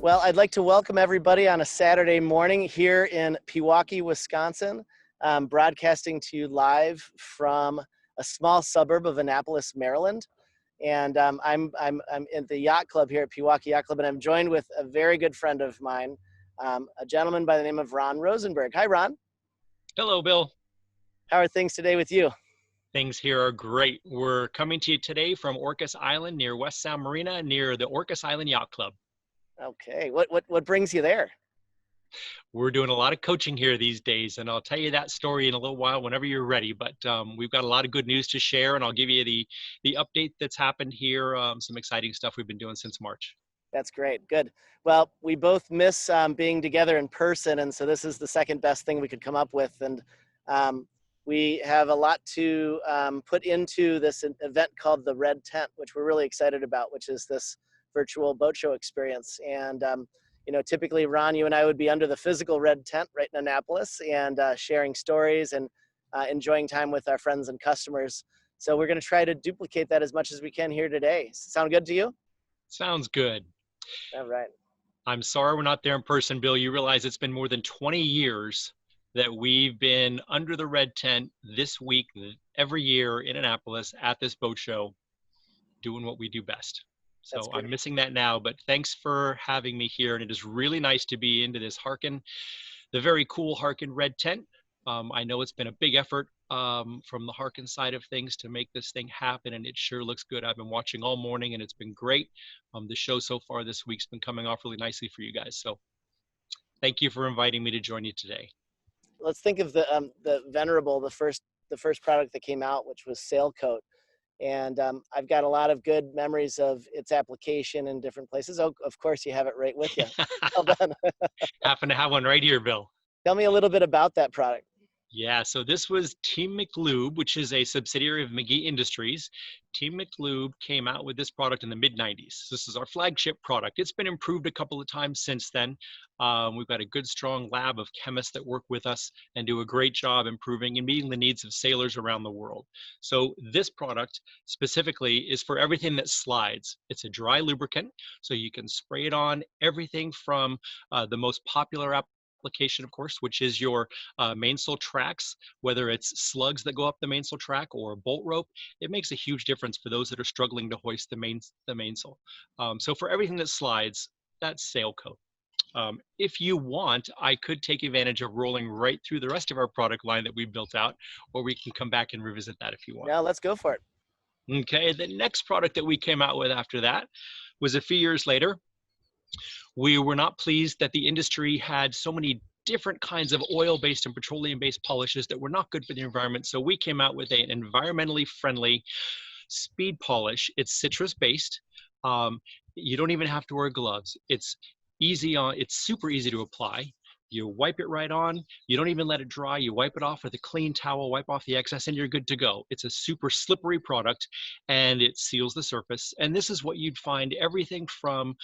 Well, I'd like to welcome everybody on a Saturday morning here in Pewaukee, Wisconsin, broadcasting to you live from a small suburb of Annapolis, Maryland. And I'm in the yacht club here at Pewaukee Yacht Club, and I'm joined with a very good friend of mine, a gentleman by the name of Ron Rosenberg. Hi, Ron. Hello, Bill. How are things today with you? Things here are great. We're coming to you today from Orcas Island near West Sound Marina, near the Orcas Island Yacht Club. Okay, what brings you there? We're doing a lot of coaching here these days, and I'll tell you that story in a little while whenever you're ready. But we've got a lot of good news to share, and I'll give you the update that's happened here, some exciting stuff we've been doing since March. That's great. Good. Well, we both miss being together in person, and so this is the second best thing we could come up with. And we have a lot to put into this event called the Red Tent, which we're really excited about, which is this virtual boat show experience. And you know, typically, Ron, you and I would be under the physical Red Tent right in Annapolis and sharing stories and enjoying time with our friends and customers. So we're going to try to duplicate that as much as we can here today. Sound good to you? Sounds good. All right. I'm sorry we're not there in person, Bill. You realize it's been more than 20 years that we've been under the Red Tent this week, every year in Annapolis at this boat show, doing what we do best. So I'm missing that now, but thanks for having me here. And it is really nice to be into this Harken, the very cool Harken Red Tent. I know it's been a big effort from the Harken side of things to make this thing happen, and it sure looks good. I've been watching all morning, and it's been great. The show so far this week's been coming off really nicely for you guys. So thank you for inviting me to join you today. Let's think of the venerable, the first product that came out, which was Sailcoat. And I've got a lot of good memories of its application in different places. Oh, of course, you have it right with you. Well done. Happen to have one right here, Bill. Tell me a little bit about that product. Yeah, so this was Team McLube, which is a subsidiary of McGee Industries. Team McLube came out with this product in the mid-90s. This is our flagship product. It's been improved a couple of times since then. We've got a good, strong lab of chemists that work with us and do a great job improving and meeting the needs of sailors around the world. So this product specifically is for everything that slides. It's a dry lubricant, so you can spray it on everything from the most popular application, of course, which is your mainsail tracks, whether it's slugs that go up the mainsail track or a bolt rope. It makes a huge difference for those that are struggling to hoist the mainsail. So for everything that slides, that's Sailcoat. If you want, I could take advantage of rolling right through the rest of our product line that we built out, or we can come back and revisit that if you want. Yeah, let's go for it. Okay, the next product that we came out with after that was a few years later. We were not pleased that the industry had so many different kinds of oil-based and petroleum-based polishes that were not good for the environment. So we came out with an environmentally friendly speed polish. It's citrus-based. You don't even have to wear gloves. It's easy on. It's super easy to apply. You wipe it right on. You don't even let it dry. You wipe it off with a clean towel, wipe off the excess, and you're good to go. It's a super slippery product, and it seals the surface. And this is what you'd find everything from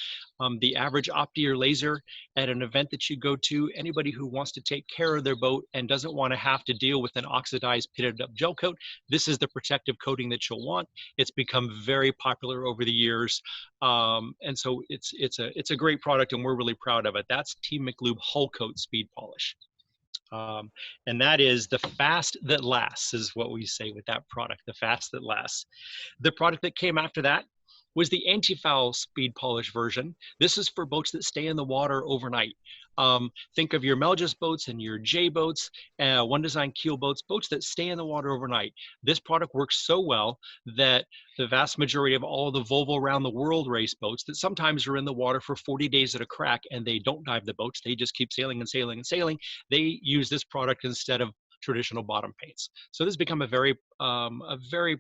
the average Opti or laser at an event that you go to, anybody who wants to take care of their boat and doesn't want to have to deal with an oxidized, pitted up gel coat. This is the protective coating that you'll want. It's become very popular over the years. And so it's a great product, and we're really proud of it. That's Team McLube Hull Coat Speed Polish. And that is the fast that lasts, is what we say with that product, the fast that lasts. The product that came after that was the anti-foul speed polish version. This is for boats that stay in the water overnight. Think of your Melgis boats and your J boats, One Design keel boats, boats that stay in the water overnight. This product works so well that the vast majority of all the Volvo around the world race boats that sometimes are in the water for 40 days at a crack, and they don't dive the boats, they just keep sailing and sailing and sailing. They use this product instead of traditional bottom paints. So this has become a very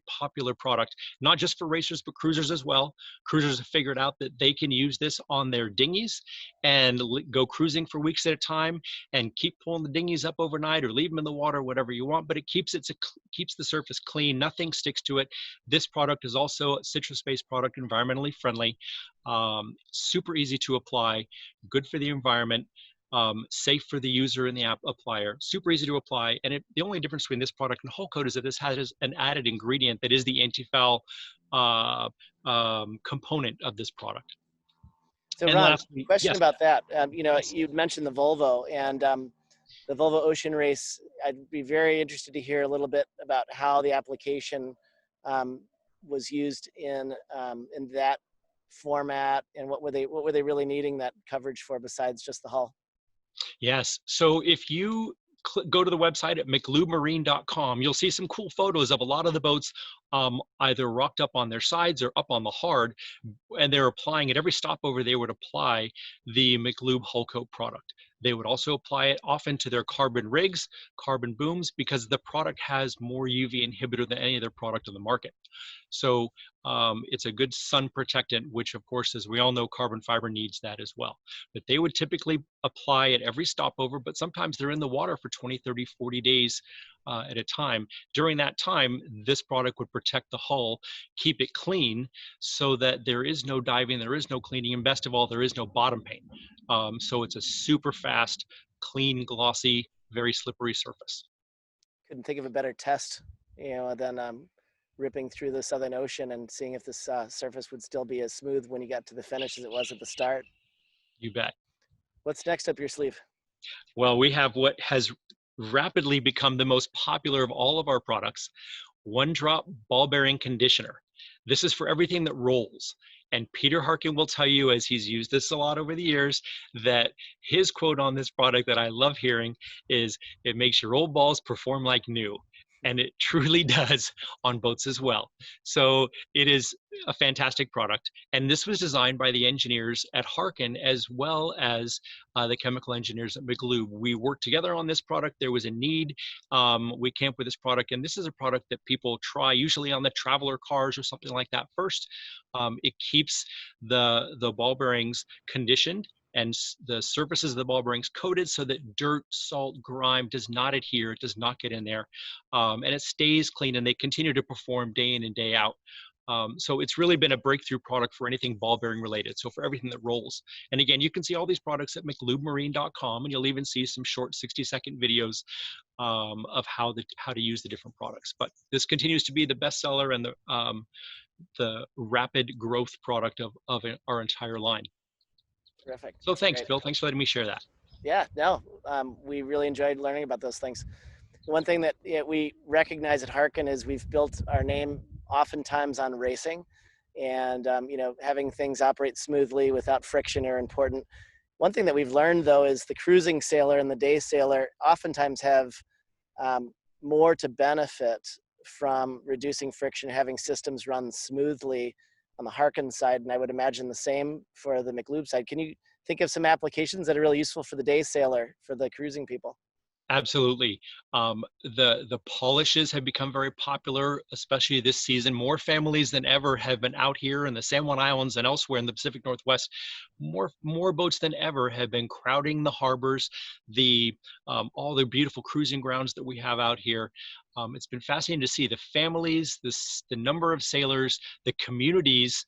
popular product, not just for racers, but cruisers as well. Cruisers have figured out that they can use this on their dinghies and go cruising for weeks at a time and keep pulling the dinghies up overnight or leave them in the water, whatever you want, but it keeps the surface clean. Nothing sticks to it. This product is also a citrus-based product, environmentally friendly, super easy to apply, good for the environment. Safe for the user and the app applier, super easy to apply. And the only difference between this product and Hull Coat is that this has an added ingredient that is the anti-foul component of this product. So And Ron, lastly, question yes, about that. yes. You mentioned the Volvo and the Volvo Ocean Race. I'd be very interested to hear a little bit about how the application um, was used in that format, and what were they really needing that coverage for besides just the hull? Yes. So if you go to the website at McLubeMarine.com, you'll see some cool photos of a lot of the boats either rocked up on their sides or up on the hard, and they're applying at every stopover. They would apply the McLube Hull Coat product. They would also apply it often to their carbon rigs, carbon booms, because the product has more UV inhibitor than any other product on the market. So it's a good sun protectant, which of course, as we all know, carbon fiber needs that as well. But they would typically apply at every stopover, but sometimes they're in the water for 20, 30, 40 days at a time. During that time, this product would protect the hull, keep it clean so that there is no diving, there is no cleaning, and best of all, there is no bottom paint. So it's a super fast, clean, glossy, very slippery surface. Couldn't think of a better test, than ripping through the Southern Ocean and seeing if this surface would still be as smooth when you got to the finish as it was at the start. You bet. What's next up your sleeve? Well, we have what has rapidly become the most popular of all of our products, One Drop Ball Bearing Conditioner. This is for everything that rolls. And Peter Harken will tell you, as he's used this a lot over the years, that his quote on this product that I love hearing is, "It makes your old balls perform like new." And it truly does on boats as well. So it is a fantastic product. And this was designed by the engineers at Harken as well as the chemical engineers at McLube. We worked together on this product. There was a need. We came up with this product, and this is a product that people try usually on the traveler cars or something like that first. It keeps the ball bearings conditioned and the surfaces of the ball bearings coated so that dirt, salt, grime does not adhere, it does not get in there, and it stays clean, and they continue to perform day in and day out. So it's really been a breakthrough product for anything ball bearing related. So for everything that rolls. And again, you can see all these products at McLubeMarine.com, and you'll even see some short 60-second videos of how to use the different products. But this continues to be the bestseller and the rapid growth product of our entire line. Terrific. So That's thanks, great. Bill. Thanks for letting me share that. Yeah, no, we really enjoyed learning about those things. One thing that we recognize at Harken is we've built our name oftentimes on racing, and having things operate smoothly without friction are important. One thing that we've learned though is the cruising sailor and the day sailor oftentimes have more to benefit from reducing friction, having systems run smoothly on the Harken side, and I would imagine the same for the McLube side. Can you think of some applications that are really useful for the day sailor, for the cruising people? Absolutely. The polishes have become very popular, especially this season. More families than ever have been out here in the San Juan Islands and elsewhere in the Pacific Northwest. More boats than ever have been crowding the harbors, all the beautiful cruising grounds that we have out here. It's been fascinating to see the families, the number of sailors, the communities,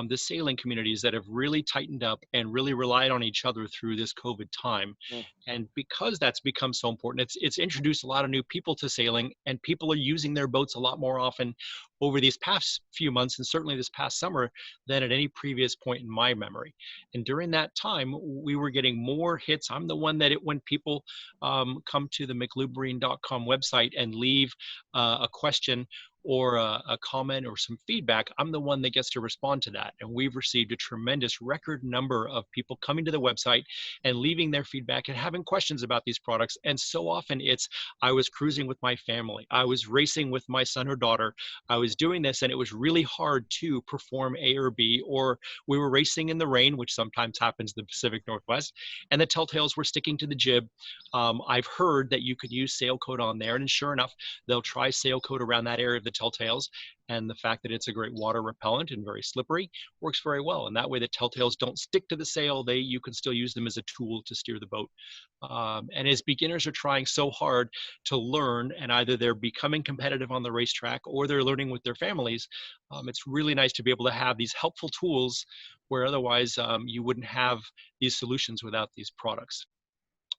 the sailing communities that have really tightened up and really relied on each other through this COVID time. Mm. And because that's become so important, it's introduced a lot of new people to sailing, and people are using their boats a lot more often over these past few months, and certainly this past summer, than at any previous point in my memory. And during that time, we were getting more hits. I'm the one that when people come to the McLubemarine.com website and leave a question or a comment or some feedback, I'm the one that gets to respond to that. And we've received a tremendous record number of people coming to the website and leaving their feedback and having questions about these products. And so often it's, I was cruising with my family, I was racing with my son or daughter, I was doing this and it was really hard to perform A or B, or we were racing in the rain, which sometimes happens in the Pacific Northwest, and the telltales were sticking to the jib. I've heard that you could use sail coat on there, and sure enough, they'll try sail coat around that area of the telltales, and the fact that it's a great water repellent and very slippery works very well. And that way the telltales don't stick to the sail. You can still use them as a tool to steer the boat. And as beginners are trying so hard to learn, and either they're becoming competitive on the racetrack or they're learning with their families, it's really nice to be able to have these helpful tools where otherwise you wouldn't have these solutions without these products.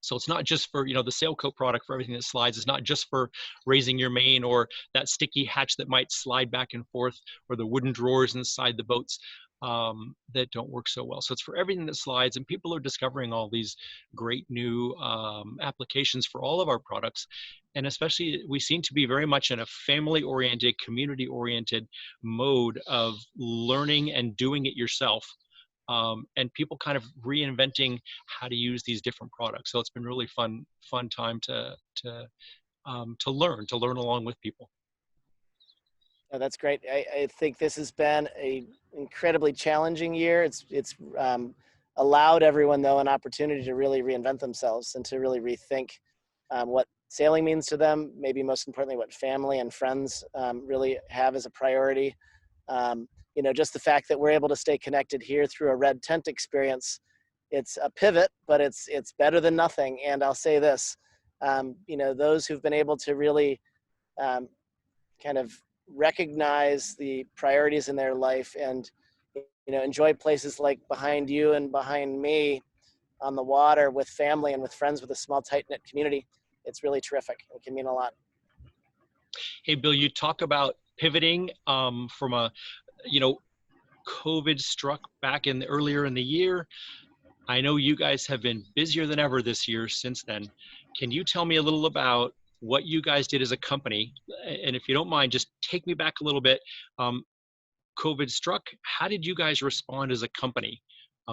So it's not just for, the Sailcoat product for everything that slides. It's not just for raising your main or that sticky hatch that might slide back and forth, or the wooden drawers inside the boats that don't work so well. So it's for everything that slides, and people are discovering all these great new applications for all of our products. And especially, we seem to be very much in a family-oriented, community-oriented mode of learning and doing it yourself. And people kind of reinventing how to use these different products. So it's been really fun time to learn along with people. Oh, that's great. I think this has been a incredibly challenging year. It's allowed everyone though an opportunity to really reinvent themselves and to really rethink what sailing means to them. Maybe most importantly, what family and friends really have as a priority. Just the fact that we're able to stay connected here through a red tent experience. It's a pivot, but it's better than nothing. And I'll say this, those who've been able to really kind of recognize the priorities in their life and enjoy places like behind you and behind me on the water with family and with friends with a small tight-knit community, it's really terrific. It can mean a lot. Hey, Bill, you talk about pivoting from a, COVID struck back earlier in the year. I know you guys have been busier than ever this year since then. Can you tell me a little about what you guys did as a company? And if you don't mind, just take me back a little bit. COVID struck. How did you guys respond as a company?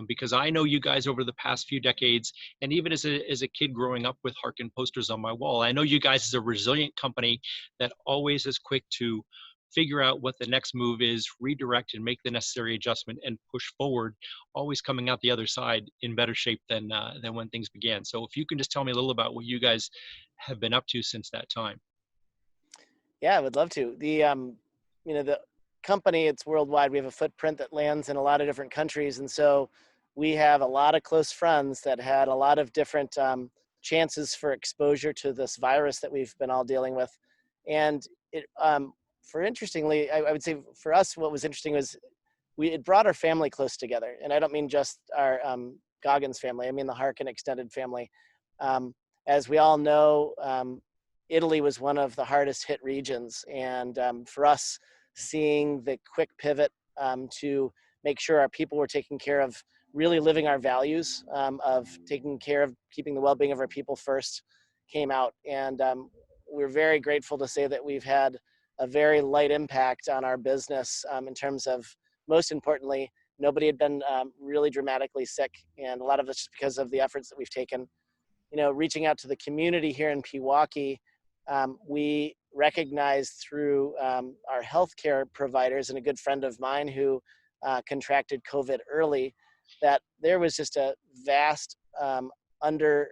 Because I know you guys over the past few decades, and even as a kid growing up with Harken posters on my wall, I know you guys as a resilient company that always is quick to figure out what the next move is, redirect and make the necessary adjustment and push forward, always coming out the other side in better shape than when things began. So if you can just tell me a little about what you guys have been up to since that time. Yeah, I would love to. The company, it's worldwide. We have a footprint that lands in a lot of different countries. And so we have a lot of close friends that had a lot of different chances for exposure to this virus that we've been all dealing with. And I would say for us, what was interesting was it brought our family close together. And I don't mean just our Goggins family. I mean the Harken extended family. As we all know, Italy was one of the hardest hit regions. And for us, seeing the quick pivot to make sure our people were taken care of, really living our values of taking care of keeping the well-being of our people first came out. And we're very grateful to say that we've had a very light impact on our business in terms of, most importantly, nobody had been really dramatically sick. And a lot of this just because of the efforts that we've taken. Reaching out to the community here in Pewaukee, we recognized through our healthcare providers and a good friend of mine who contracted COVID early that there was just a vast under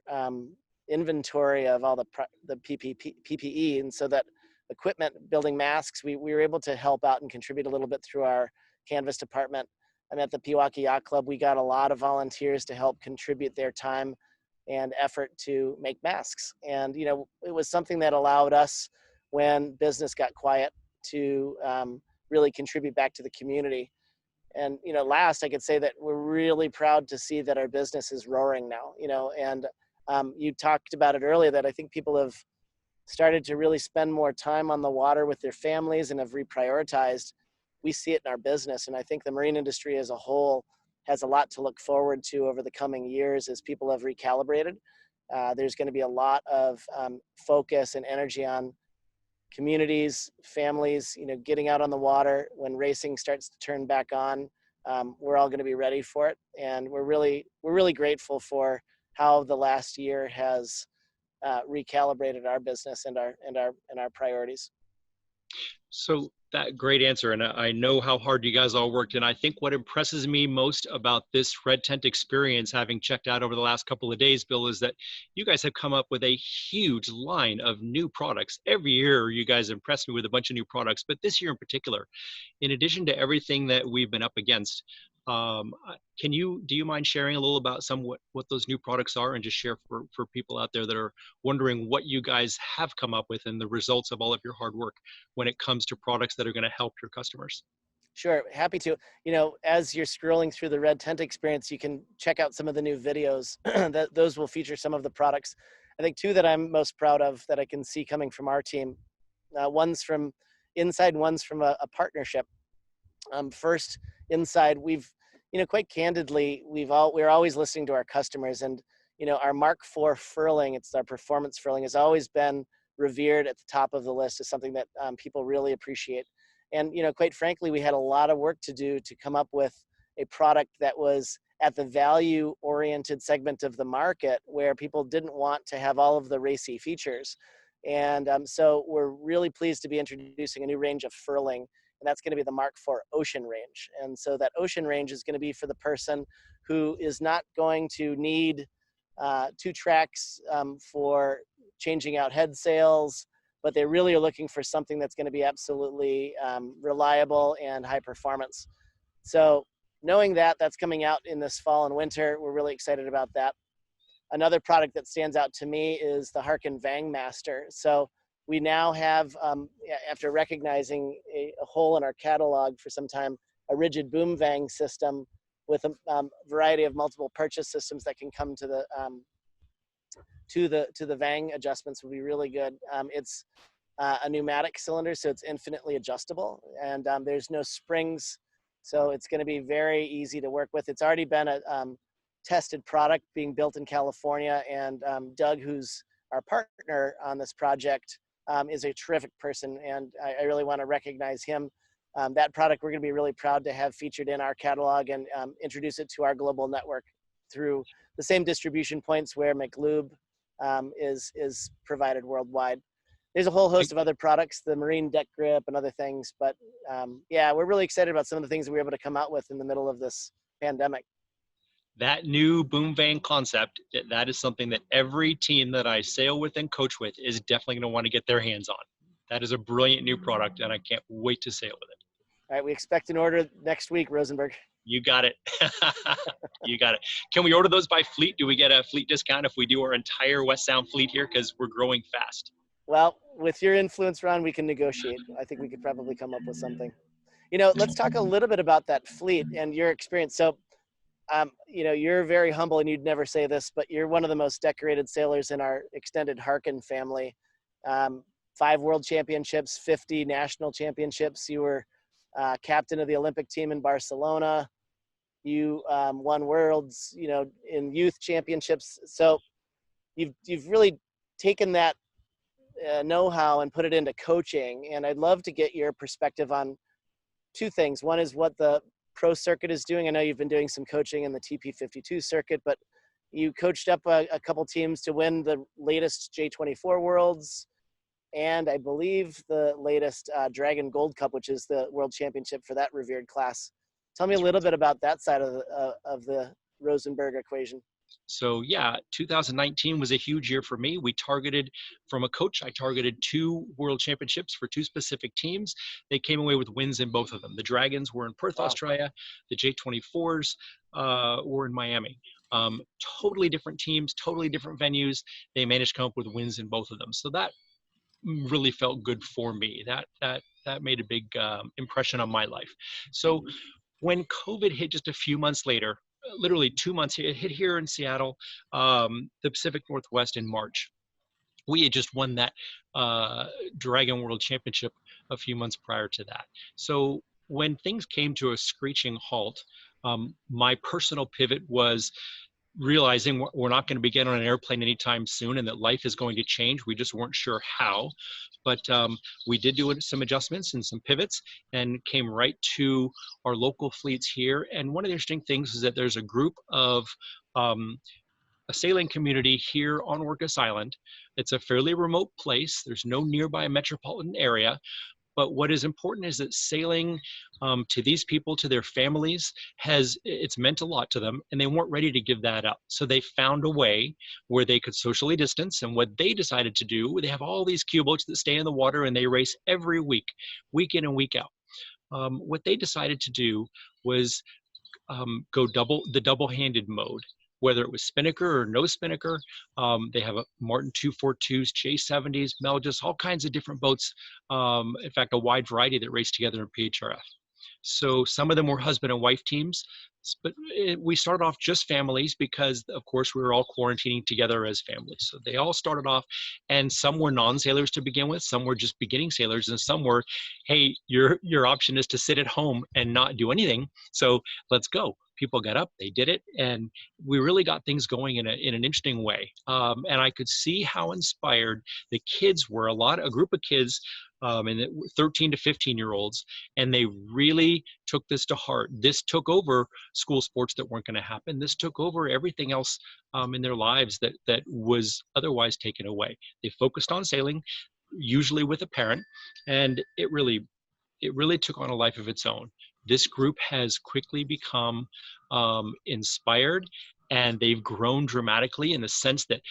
inventory of all the PPE. And so that equipment, building masks, we were able to help out and contribute a little bit through our canvas department. And at the Pewaukee Yacht Club, we got a lot of volunteers to help contribute their time and effort to make masks. And, it was something that allowed us, when business got quiet, to really contribute back to the community. And, last, I could say that we're really proud to see that our business is roaring now, and you talked about it earlier, that I think people have started to really spend more time on the water with their families and have reprioritized. We see it in our business. And I think the marine industry as a whole has a lot to look forward to over the coming years as people have recalibrated. There's going to be a lot of focus and energy on communities, families, getting out on the water when racing starts to turn back on. We're all going to be ready for it, and we're really grateful for how the last year has recalibrated our business and our priorities. So that great answer. And I know how hard you guys all worked. And I think what impresses me most about this red tent experience, having checked out over the last couple of days, Bill, is that you guys have come up with a huge line of new products. Every year, you guys impress me with a bunch of new products, but this year in particular, in addition to everything that we've been up against, do you mind sharing a little about what those new products are, and just share for people out there that are wondering what you guys have come up with and the results of all of your hard work when it comes to products that are going to help your customers? Sure, happy to. You know, as you're scrolling through the Red Tent experience, you can check out some of the new videos. That those will feature some of the products. I think two that I'm most proud of that I can see coming from our team. One's from inside, one's from a partnership. First, inside, we've, you know, quite candidly, we're always listening to our customers, and you know, our Mark IV furling, it's our performance furling, has always been revered at the top of the list as something that people really appreciate. And you know, quite frankly, we had a lot of work to do to come up with a product that was at the value-oriented segment of the market where people didn't want to have all of the racy features. And so we're really pleased to be introducing a new range of furling, and that's going to be the Mark IV Ocean range. And so that Ocean range is going to be for the person who is not going to need two tracks for changing out head sails, but they really are looking for something that's going to be absolutely reliable and high performance. So knowing that that's coming out in this fall and winter, we're really excited about that. Another product that stands out to me is the Harken Vang Master. So we now have, after recognizing a hole in our catalog for some time, a rigid boom vang system with a variety of multiple purchase systems that can come to the vang adjustments would be really good. It's a pneumatic cylinder, so it's infinitely adjustable, and there's no springs, so it's going to be very easy to work with. It's already been a tested product being built in California, and Doug, who's our partner on this project, is a terrific person, and I really want to recognize him. That product we're going to be really proud to have featured in our catalog and introduce it to our global network through the same distribution points where McLube is provided worldwide. There's a whole host of other products, the marine deck grip and other things, but yeah, we're really excited about some of the things that we were able to come out with in the middle of this pandemic. That new boom vang concept, that is something that every team that I sail with and coach with is definitely going to want to get their hands on. That is a brilliant new product, and I can't wait to sail with it. All right, we expect an order next week, Rosenberg. You got it. You got it. Can we order those by fleet? Do we get a fleet discount if we do our entire West Sound fleet here? Because we're growing fast. Well, with your influence, Ron, we can negotiate. I think we could probably come up with something. You know, let's talk a little bit about that fleet and your experience. So, you know, you're very humble, and you'd never say this, but you're one of the most decorated sailors in our extended Harken family. 5 world championships, 50 national championships. You were captain of the Olympic team in Barcelona. You won worlds, you know, in youth championships. So you've really taken that know-how and put it into coaching. And I'd love to get your perspective on two things. One is what the pro circuit is doing. I know you've been doing some coaching in the TP52 circuit, but you coached up a couple teams to win the latest J24 Worlds, and I believe the latest Dragon Gold Cup, which is the world championship for that revered class. Tell me a little bit about that side of the Rosenberg equation. So yeah, 2019 was a huge year for me. We targeted, from a coach, I targeted 2 world championships for 2 specific teams. They came away with wins in both of them. The Dragons were in Perth, Australia. The J24s were in Miami. Totally different teams, totally different venues. They managed to come up with wins in both of them. So that really felt good for me. That made a big impression on my life. So when COVID hit just a few months later, literally 2 months, it hit here in Seattle, the Pacific Northwest in March. We had just won that Dragon World Championship a few months prior to that. So when things came to a screeching halt, my personal pivot was realizing we're not going to be getting on an airplane anytime soon, and that life is going to change. We just weren't sure how, but we did do some adjustments and some pivots and came right to our local fleets here. And one of the interesting things is that there's a group of a sailing community here on Orcas Island. It's a fairly remote place. There's no nearby metropolitan area. But what is important is that sailing to these people, to their families, it's meant a lot to them, and they weren't ready to give that up. So they found a way where they could socially distance, and what they decided to do, they have all these cube boats that stay in the water, and they race every week, week in and week out. What they decided to do was go the double-handed mode. Whether it was spinnaker or no spinnaker. They have a Martin 242s, J70s, Melges, all kinds of different boats. In fact, a wide variety that race together in PHRF. So some of them were husband and wife teams, but we started off just families because, of course, we were all quarantining together as families. So they all started off, and some were non-sailors to begin with, some were just beginning sailors, and some were, hey, your option is to sit at home and not do anything. So let's go. People got up, they did it, and we really got things going in an interesting way. And I could see how inspired the kids were. A group of kids, and 13 to 15-year-olds, and they really took this to heart. This took over school sports that weren't going to happen. This took over everything else in their lives that was otherwise taken away. They focused on sailing, usually with a parent, and it really took on a life of its own. This group has quickly become inspired, and they've grown dramatically in the sense that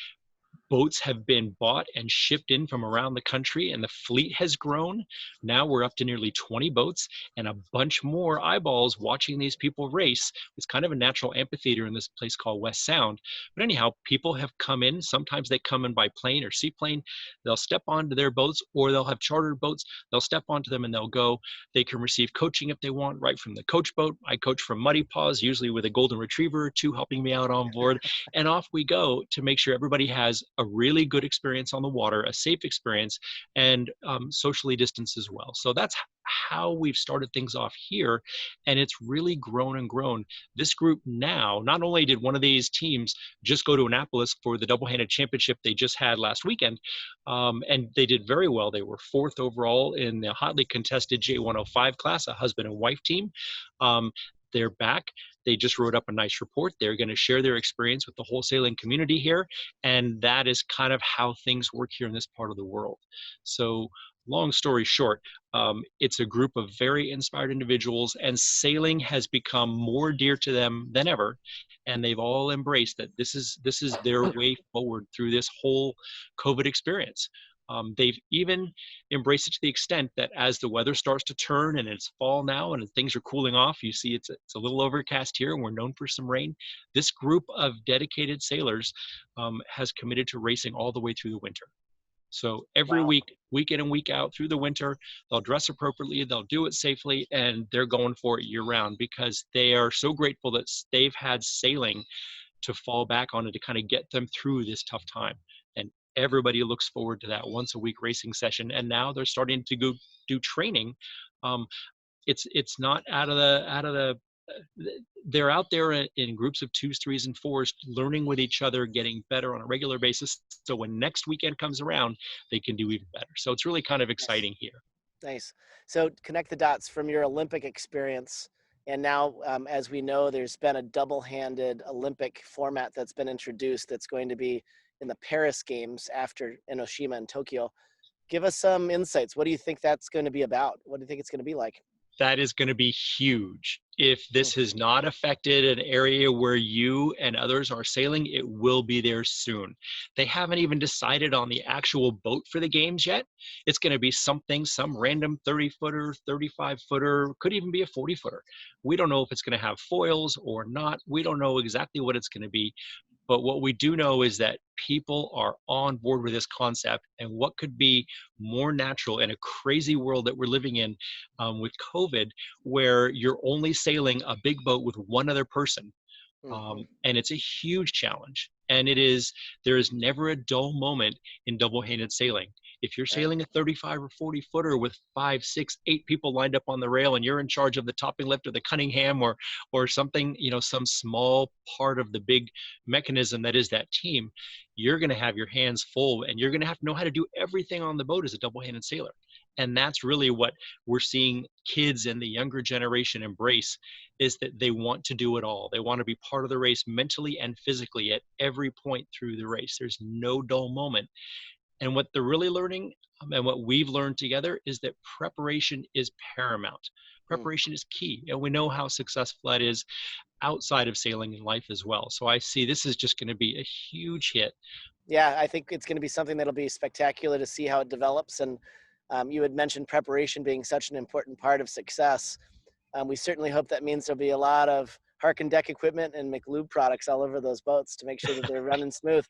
boats have been bought and shipped in from around the country, and the fleet has grown. Now we're up to nearly 20 boats and a bunch more eyeballs watching these people race. It's kind of a natural amphitheater in this place called West Sound. But anyhow, people have come in. Sometimes they come in by plane or seaplane. They'll step onto their boats, or they'll have chartered boats. They'll step onto them and they'll go. They can receive coaching if they want right from the coach boat. I coach from Muddy Paws, usually with a golden retriever or two helping me out on board. And off we go to make sure everybody has a really good experience on the water, a safe experience, and socially distanced as well. So that's how we've started things off here, and it's really grown and grown. This group now, not only did one of these teams just go to Annapolis for the double-handed championship they just had last weekend, and they did very well. They were 4th overall in the hotly contested J105 class, a husband and wife team. They're back. They just wrote up a nice report. They're going to share their experience with the wholesaling community here. And that is kind of how things work here in this part of the world. So long story short, it's a group of very inspired individuals, and sailing has become more dear to them than ever. And they've all embraced that this is their way forward through this whole COVID experience. They've even embraced it to the extent that as the weather starts to turn, and it's fall now and things are cooling off, you see it's a little overcast here and we're known for some rain. This group of dedicated sailors has committed to racing all the way through the winter. So every Wow. week in and week out through the winter, they'll dress appropriately, they'll do it safely, and they're going for it year round because they are so grateful that they've had sailing to fall back on and to kind of get them through this tough time. And everybody looks forward to that once a week racing session. And now they're starting to go do training. It's not out of the they're out there in groups of 2s, 3s, and 4s, learning with each other, getting better on a regular basis. So when next weekend comes around, they can do even better. So it's really kind of Nice. exciting here. Nice. So connect the dots from your Olympic experience. And now, as we know, there's been a double-handed Olympic format that's been introduced that's going to be in the Paris Games after Enoshima and Tokyo. Give us some insights. What do you think that's going to be about? What do you think it's going to be like? That is going to be huge. If this has not affected an area where you and others are sailing, it will be there soon. They haven't even decided on the actual boat for the games yet. It's going to be some random 30-footer, 35-footer, could even be a 40-footer. We don't know if it's going to have foils or not. We don't know exactly what it's going to be. But what we do know is that people are on board with this concept, and what could be more natural in a crazy world that we're living in with COVID, where you're only sailing a big boat with one other person. Mm-hmm. And it's a huge challenge. And there is never a dull moment in double-handed sailing. If you're Right. sailing a 35 or 40 footer with 5, 6, 8 people lined up on the rail, and you're in charge of the topping lift or the Cunningham or something, some small part of the big mechanism that is that team, you're going to have your hands full, and you're going to have to know how to do everything on the boat as a double-handed sailor. And that's really what we're seeing kids and the younger generation embrace, is that they want to do it all. They want to be part of the race mentally and physically at every point through the race. There's no dull moment. And what they're really learning, and what we've learned together, is that preparation is paramount. Mm. Preparation is key. And we know how successful that is outside of sailing in life as well. So I see this is just going to be a huge hit. Yeah, I think it's going to be something that'll be spectacular to see how it develops. And you had mentioned preparation being such an important part of success. We certainly hope that means there'll be a lot of Harken deck equipment and McLube products all over those boats to make sure that they're running smooth.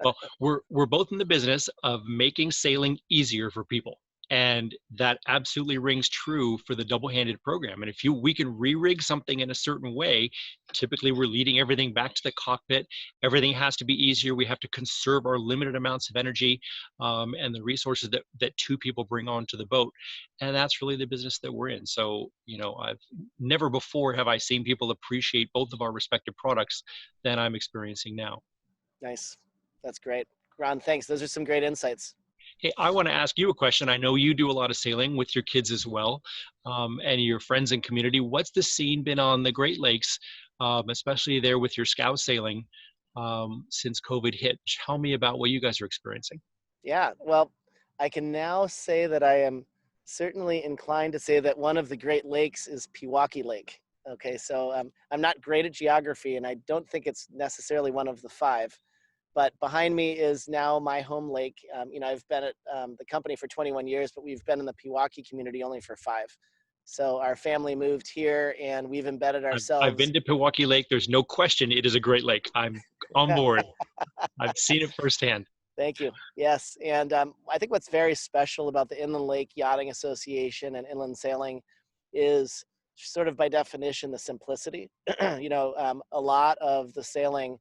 Well, we're both in the business of making sailing easier for people. And that absolutely rings true for the double-handed program. And if we can re-rig something in a certain way, typically we're leading everything back to the cockpit. Everything has to be easier. We have to conserve our limited amounts of energy and the resources that two people bring onto the boat. And that's really the business that we're in. So, I've never before have I seen people appreciate both of our respective products than I'm experiencing now. Nice. That's great. Ron, thanks. Those are some great insights. Hey, I want to ask you a question. I know you do a lot of sailing with your kids as well, and your friends and community. What's the scene been on the Great Lakes, especially there with your scow sailing since COVID hit? Tell me about what you guys are experiencing. Yeah, well, I can now say that I am certainly inclined to say that one of the Great Lakes is Pewaukee Lake. Okay, so I'm not great at geography, and I don't think it's necessarily one of the five. But behind me is now my home lake. I've been at the company for 21 years, but we've been in the Pewaukee community only for 5. So our family moved here, and we've embedded I've ourselves. been to Pewaukee Lake. There's no question it is a great lake. I'm on board. I've seen it firsthand. Thank you. Yes, and I think what's very special about the Inland Lake Yachting Association and inland sailing is sort of by definition the simplicity. A lot of the sailing,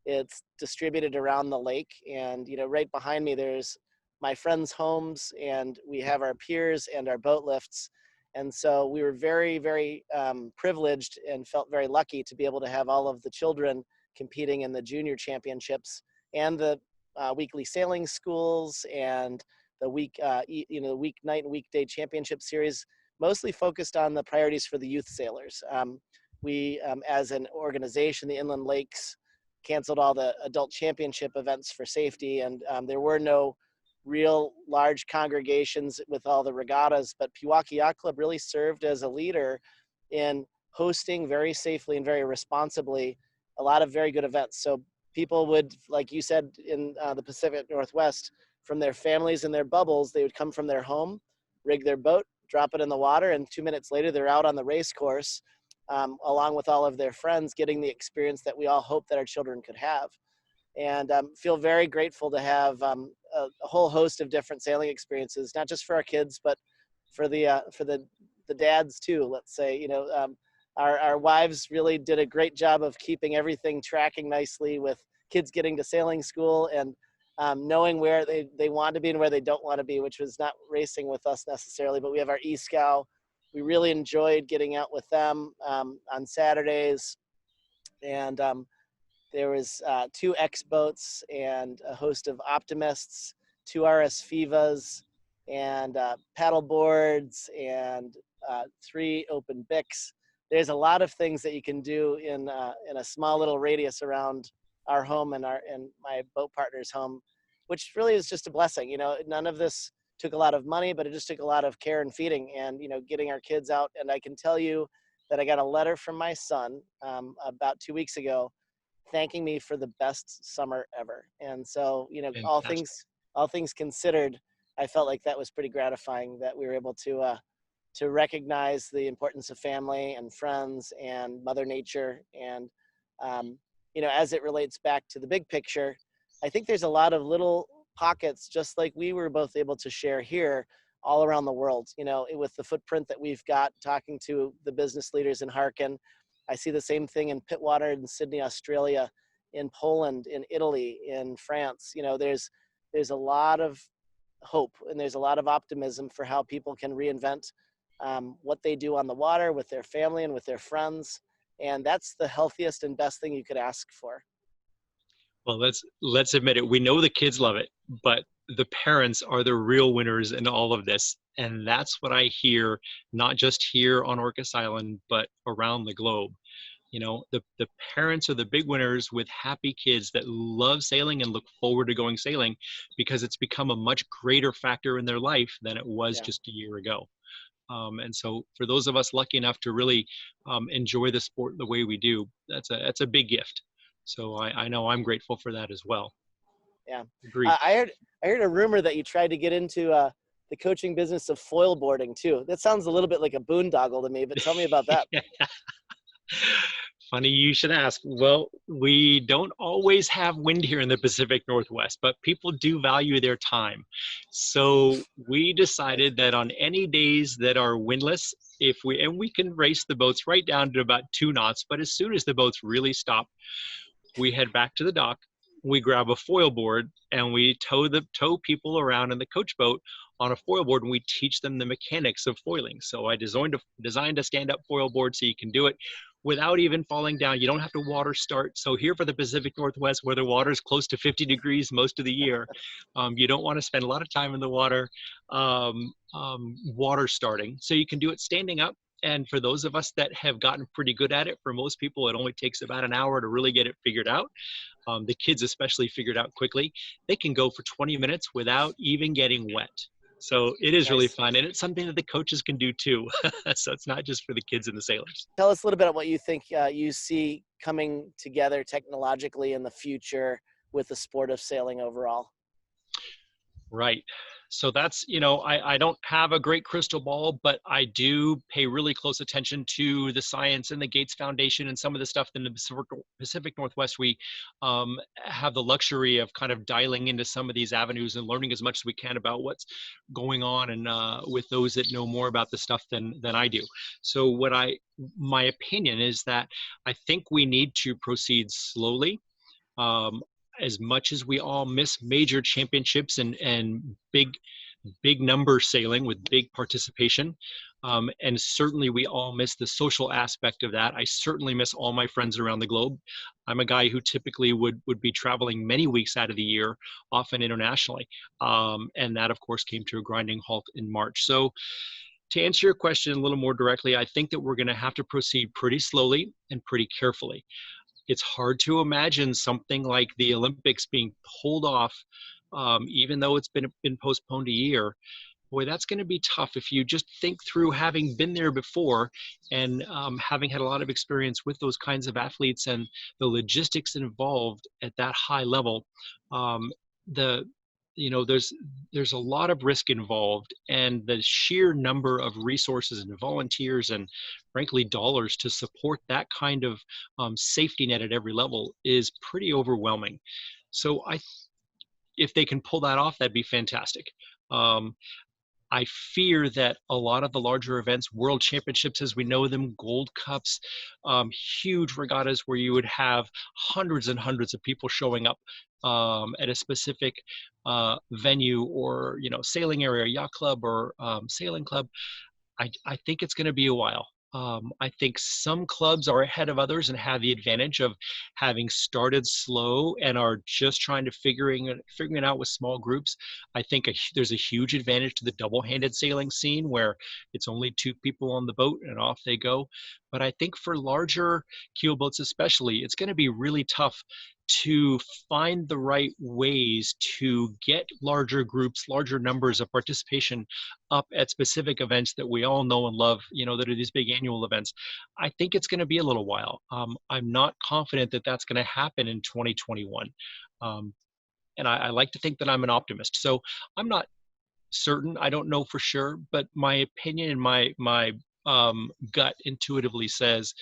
it's distributed around the lake, and right behind me there's my friends' homes, and we have our piers and our boat lifts. And so we were very, very privileged and felt very lucky to be able to have all of the children competing in the junior championships and the weekly sailing schools and the weeknight and weekday championship series, mostly focused on the priorities for the youth sailors. We, as an organization, the Inland Lakes, canceled all the adult championship events for safety, and there were no real large congregations with all the regattas, but Pewaukee Yacht Club really served as a leader in hosting very safely and very responsibly a lot of very good events. So people would, like you said, in the Pacific Northwest, from their families and their bubbles, they would come from their home, rig their boat, drop it in the water, and 2 minutes later they're out on the race course along with all of their friends, getting the experience that we all hope that our children could have. And feel very grateful to have a whole host of different sailing experiences, not just for our kids, but for the dads too. Let's say, our wives really did a great job of keeping everything tracking nicely, with kids getting to sailing school and knowing where they want to be and where they don't want to be, which was not racing with us necessarily. But we have our e-scow. We really enjoyed getting out with them on Saturdays, and there was 2 X boats and a host of optimists, 2 RS Fivas, and paddle boards, and 3 open Bics. There's a lot of things that you can do in a small little radius around our home and my boat partner's home, which really is just a blessing. None of this took a lot of money, but it just took a lot of care and feeding, and getting our kids out. And I can tell you that I got a letter from my son about 2 weeks ago, thanking me for the best summer ever. And so, Fantastic. all things considered, I felt like that was pretty gratifying that we were able to recognize the importance of family and friends and Mother Nature. And, as it relates back to the big picture, I think there's a lot of little pockets, just like we were both able to share here, all around the world, with the footprint that we've got talking to the business leaders in Harken. I see the same thing in Pittwater, in Sydney, Australia, in Poland, in Italy, in France. There's a lot of hope, and there's a lot of optimism for how people can reinvent what they do on the water with their family and with their friends. And that's the healthiest and best thing you could ask for. Well, let's admit it. We know the kids love it, but the parents are the real winners in all of this. And that's what I hear, not just here on Orcas Island, but around the globe. The parents are the big winners, with happy kids that love sailing and look forward to going sailing, because it's become a much greater factor in their life than it was Yeah. just a year ago. And so for those of us lucky enough to really enjoy the sport the way we do, that's a big gift. So I know I'm grateful for that as well. Yeah. Agreed. I heard a rumor that you tried to get into the coaching business of foil boarding too. That sounds a little bit like a boondoggle to me, but tell me about that. Funny you should ask. Well, we don't always have wind here in the Pacific Northwest, but people do value their time. So we decided that on any days that are windless, if we and we can race the boats right down to about 2 knots, but as soon as the boats really stop, we head back to the dock, we grab a foil board, and we tow people around in the coach boat on a foil board, and we teach them the mechanics of foiling. So I designed a stand-up foil board so you can do it without even falling down. You don't have to water start. So here for the Pacific Northwest, where the water is close to 50 degrees most of the year, you don't want to spend a lot of time in the water water starting. So you can do it standing up. And for those of us that have gotten pretty good at it, for most people, it only takes about an hour to really get it figured out. The kids especially figured out quickly. They can go for 20 minutes without even getting wet. So it is really Nice. fun. And it's something that the coaches can do too. So it's not just for the kids and the sailors. Tell us a little bit about what you think you see coming together technologically in the future with the sport of sailing overall. Right. So that's, I don't have a great crystal ball, but I do pay really close attention to the science and the Gates Foundation and some of the stuff in the Pacific Northwest. We have the luxury of kind of dialing into some of these avenues and learning as much as we can about what's going on and with those that know more about the stuff than I do. So my opinion is that I think we need to proceed slowly. As much as we all miss major championships and big number sailing with big participation, and certainly we all miss the social aspect of that. I certainly miss all my friends around the globe. I'm a guy who typically would be traveling many weeks out of the year, often internationally, and that of course came to a grinding halt in March. So to answer your question a little more directly, I think that we're going to have to proceed pretty slowly and pretty carefully. It's hard to imagine something like the Olympics being pulled off, even though it's been postponed a year. Boy, that's going to be tough if you just think through having been there before and having had a lot of experience with those kinds of athletes and the logistics involved at that high level. The there's a lot of risk involved, and the sheer number of resources and volunteers and frankly dollars to support that kind of safety net at every level is pretty overwhelming. So if they can pull that off, that'd be fantastic. I fear that a lot of the larger events, world championships as we know them, Gold Cups, huge regattas where you would have hundreds and hundreds of people showing up at a specific venue or sailing area, yacht club or sailing club. I think it's going to be a while. I think some clubs are ahead of others and have the advantage of having started slow and are just trying to figuring it out with small groups. I think there's a huge advantage to the double-handed sailing scene where it's only 2 people on the boat and off they go. But I think for larger keel boats especially, it's going to be really tough to find the right ways to get larger groups, larger numbers of participation up at specific events that we all know and love, that are these big annual events. I think it's going to be a little while. I'm not confident that that's going to happen in 2021. And I like to think that I'm an optimist. So I'm not certain. I don't know for sure, but my opinion and my gut intuitively says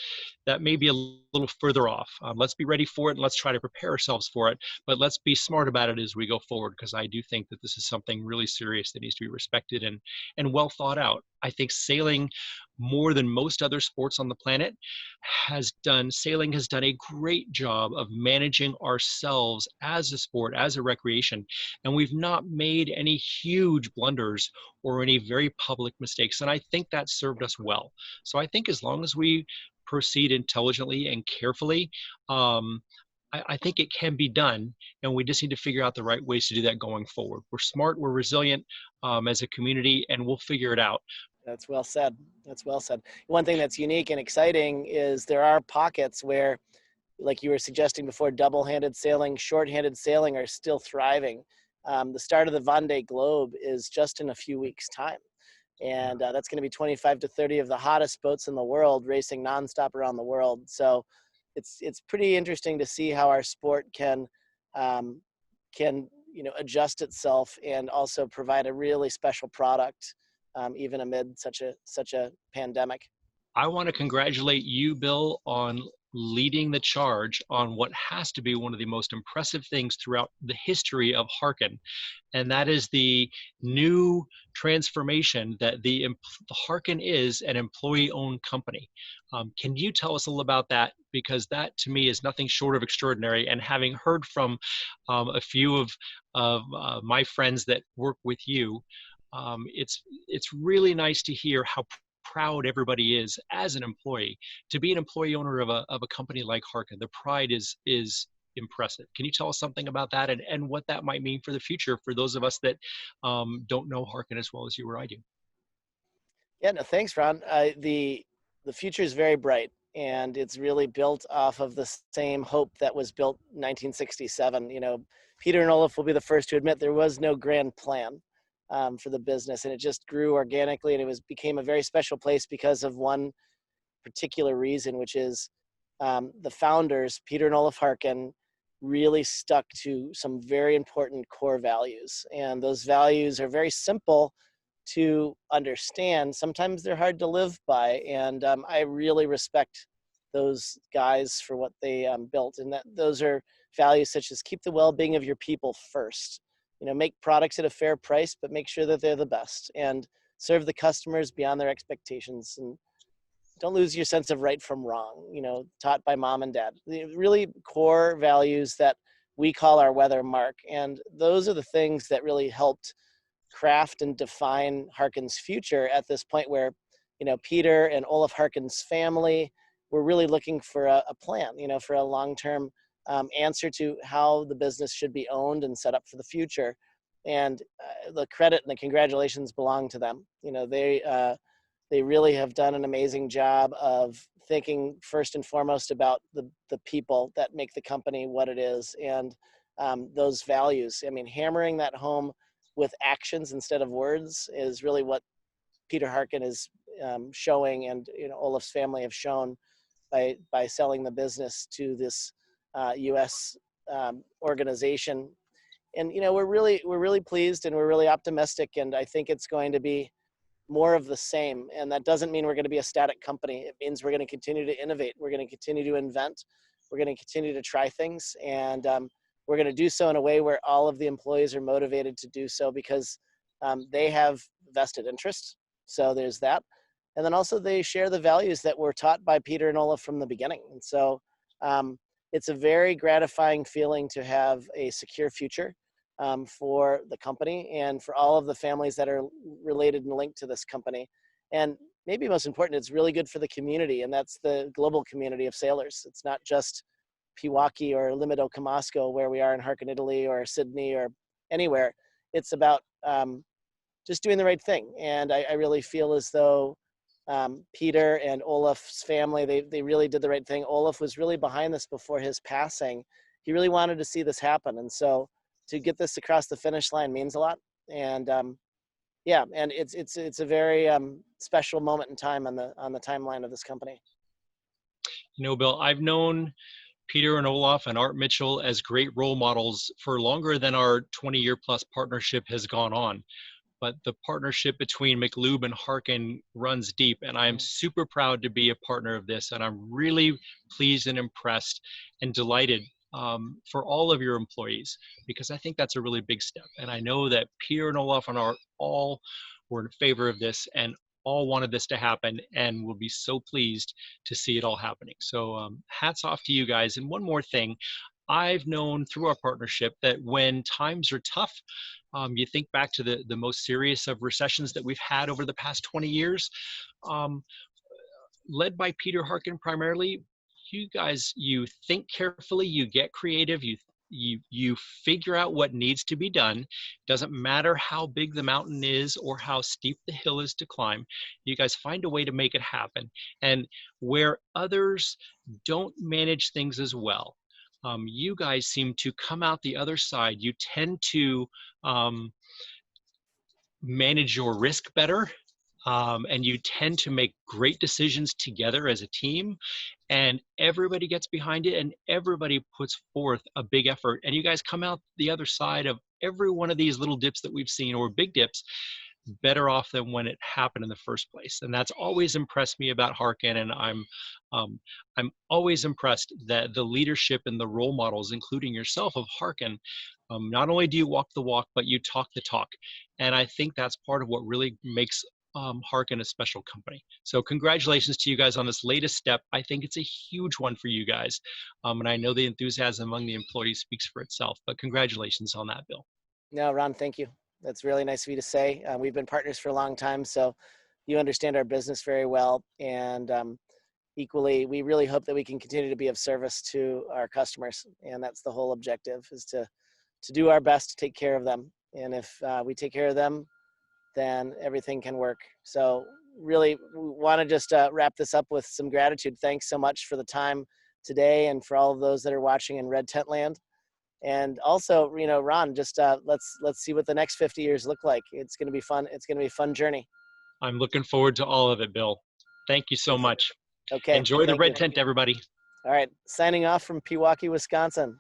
that may be a little further off. Let's be ready for it and let's try to prepare ourselves for it, but let's be smart about it as we go forward, because I do think that this is something really serious that needs to be respected and well thought out. I think sailing, more than most other sports on the planet, sailing has done a great job of managing ourselves as a sport, as a recreation, and we've not made any huge blunders or any very public mistakes, and I think that served us well. So I think as long as we proceed intelligently and carefully, I think it can be done, and we just need to figure out the right ways to do that going forward. We're smart, we're resilient as a community, and we'll figure it out. That's well said. That's well said. One thing that's unique and exciting is there are pockets where, like you were suggesting before, double-handed sailing, short-handed sailing are still thriving. The start of the Vendée Globe is just in a few weeks' time. And that's going to be 25 to 30 of the hottest boats in the world racing nonstop around the world. So it's pretty interesting to see how our sport can adjust itself and also provide a really special product, even amid such a pandemic. I want to congratulate you, Bill, on leading the charge on what has to be one of the most impressive things throughout the history of Harken, and that is the new transformation that the Harken is an employee-owned company. Can you tell us a little about that? Because that to me is nothing short of extraordinary. And having heard from a few of my friends that work with you, it's really nice to hear how proud everybody is as an employee to be an employee owner of a company like Harken. The pride is impressive. Can you tell us something about that and what that might mean for the future for those of us that don't know Harken as well as you or I do? Yeah, no, thanks, Ron. The future is very bright, and it's really built off of the same hope that was built in 1967. You know, Peter and Olaf will be the first to admit there was no grand plan for the business, and it just grew organically, and became a very special place because of one particular reason, which is the founders, Peter and Olaf Harken, really stuck to some very important core values. And those values are very simple to understand. Sometimes they're hard to live by. And I really respect those guys for what they built. And that those are values such as keep the well-being of your people first. You know, make products at a fair price, but make sure that they're the best, and serve the customers beyond their expectations. And don't lose your sense of right from wrong, you know, taught by mom and dad. The really core values that we call our weather mark. And those are the things that really helped craft and define Harken's future at this point where, you know, Peter and Olaf Harken's family were really looking for a plan, you know, for a long-term answer to how the business should be owned and set up for the future. And the credit and the congratulations belong to them. You know, they really have done an amazing job of thinking first and foremost about the people that make the company what it is, and those values. I mean, hammering that home with actions instead of words is really what Peter Harken is showing, and you know, Olaf's family have shown by selling the business to this U.S. Organization. And you know, we're really pleased, and we're really optimistic, and I think it's going to be more of the same. And that doesn't mean we're going to be a static company. It means we're going to continue to innovate. We're going to continue to invent. We're going to continue to try things. And we're going to do so in a way where all of the employees are motivated to do so because they have vested interest. So there's that. And then also they share the values that were taught by Peter and Olaf from the beginning. And so it's a very gratifying feeling to have a secure future for the company and for all of the families that are related and linked to this company. And maybe most important, it's really good for the community, and that's the global community of sailors. It's not just Pewaukee or Limito Camasco where we are in Harken, Italy, or Sydney or anywhere. It's about just doing the right thing. And I really feel as though Peter and Olaf's family, they really did the right thing. Olaf was really behind this before his passing. He really wanted to see this happen. And so to get this across the finish line means a lot. And yeah, and it's a very special moment in time on the timeline of this company. You know, Bill, I've known Peter and Olaf and Art Mitchell as great role models for longer than our 20-year plus partnership has gone on. But the partnership between McLube and Harken runs deep, and I am super proud to be a partner of this. And I'm really pleased and impressed and delighted for all of your employees, because I think that's a really big step. And I know that Peter and Olaf and Art all were in favor of this and all wanted this to happen, and will be so pleased to see it all happening. So hats off to you guys. And one more thing, I've known through our partnership that when times are tough, you think back to the most serious of recessions that we've had over the past 20 years, led by Peter Harken primarily, you guys, you think carefully, you get creative, you figure out what needs to be done. Doesn't matter how big the mountain is or how steep the hill is to climb. You guys find a way to make it happen. And where others don't manage things as well, you guys seem to come out the other side. You tend to manage your risk better, and you tend to make great decisions together as a team, and everybody gets behind it and everybody puts forth a big effort, and you guys come out the other side of every one of these little dips that we've seen, or big dips, better off than when it happened in the first place. And that's always impressed me about Harken. And I'm always impressed that the leadership and the role models, including yourself of Harken, not only do you walk the walk, but you talk the talk. And I think that's part of what really makes Harken a special company. So congratulations to you guys on this latest step. I think it's a huge one for you guys. And I know the enthusiasm among the employees speaks for itself, but congratulations on that, Bill. No, Ron, thank you. That's really nice of you to say. We've been partners for a long time, so you understand our business very well. And equally, we really hope that we can continue to be of service to our customers. And that's the whole objective, is to do our best to take care of them. And if we take care of them, then everything can work. So really want to just wrap this up with some gratitude. Thanks so much for the time today and for all of those that are watching in Red Tent Land. And also, you know, Ron, just let's see what the next 50 years look like. It's going to be fun. It's going to be a fun journey. I'm looking forward to all of it, Bill. Thank you so much. Okay. Enjoy the Red Tent, everybody. All right. Signing off from Pewaukee, Wisconsin.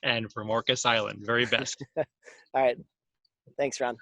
And from Orcas Island. Very best. All right. Thanks, Ron.